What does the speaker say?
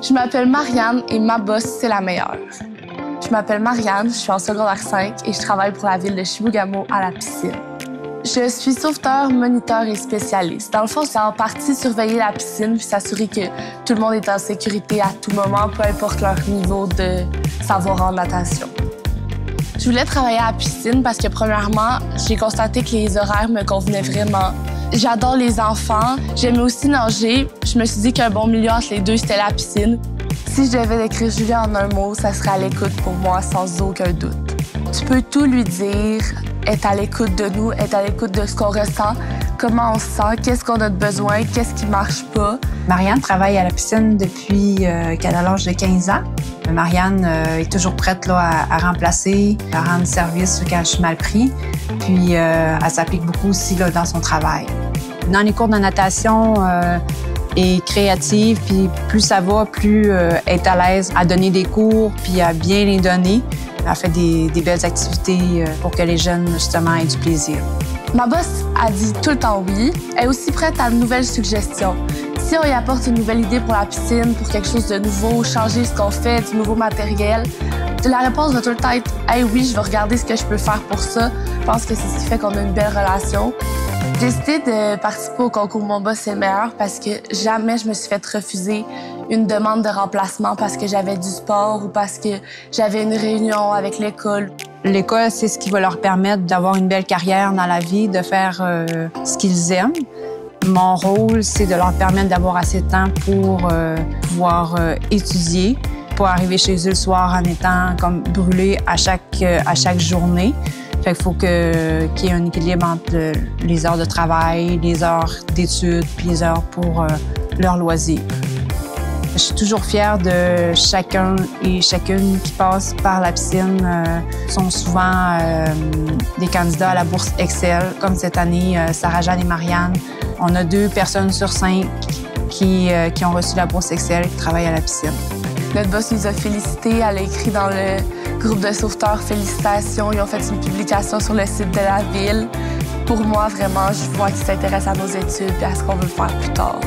Je m'appelle Marianne et ma boss, c'est la meilleure. Je m'appelle Marianne, je suis en secondaire 5 et je travaille pour la ville de Chibougamau à la piscine. Je suis sauveteur, moniteur et spécialiste. Dans le fond, c'est en partie surveiller la piscine puis s'assurer que tout le monde est en sécurité à tout moment, peu importe leur niveau de savoir en natation. Je voulais travailler à la piscine parce que, premièrement, j'ai constaté que les horaires me convenaient vraiment. J'adore les enfants. J'aimais aussi nager. Je me suis dit qu'un bon milieu entre les deux, c'était la piscine. Si je devais décrire Julie en un mot, ça serait à l'écoute pour moi, sans aucun doute. Tu peux tout lui dire, être à l'écoute de nous, être à l'écoute de ce qu'on ressent, comment on se sent, qu'est-ce qu'on a de besoin, qu'est-ce qui marche pas. Marianne travaille à la piscine depuis qu'elle a l'âge de 15 ans. Marianne est toujours prête là, à remplacer, à rendre service quand je suis mal pris. Puis elle s'applique beaucoup aussi là, dans son travail. Dans les cours de natation, est créative, puis plus ça va, plus elle est à l'aise à donner des cours, puis à bien les donner. Elle fait des belles activités pour que les jeunes, justement, aient du plaisir. Ma boss a dit tout le temps oui. Elle est aussi prête à de nouvelles suggestions. Si on y apporte une nouvelle idée pour la piscine, pour quelque chose de nouveau, changer ce qu'on fait, du nouveau matériel, la réponse va tout le temps être « Hey, oui, je vais regarder ce que je peux faire pour ça ». Je pense que c'est ce qui fait qu'on a une belle relation. J'ai décidé de participer au concours Mon Boss c'est le meilleur parce que jamais je me suis fait refuser une demande de remplacement parce que j'avais du sport ou parce que j'avais une réunion avec l'école. L'école, c'est ce qui va leur permettre d'avoir une belle carrière dans la vie, de faire ce qu'ils aiment. Mon rôle, c'est de leur permettre d'avoir assez de temps pour pouvoir étudier, pour arriver chez eux le soir en étant comme brûlés à chaque journée. Fait qu'il faut qu'il y ait un équilibre entre les heures de travail, les heures d'études, puis les heures pour leurs loisirs. Je suis toujours fière de chacun et chacune qui passe par la piscine. Sont souvent des candidats à la bourse Excel. Comme cette année, Sarah-Jeanne et Marianne. On a 2 personnes sur 5 qui ont reçu la bourse Excel qui travaillent à la piscine. Notre boss nous a félicités. Elle a écrit dans le groupe de sauveteurs « Félicitations ». Ils ont fait une publication sur le site de la ville. Pour moi, vraiment, je vois qu'ils s'intéressent à nos études et à ce qu'on veut faire plus tard.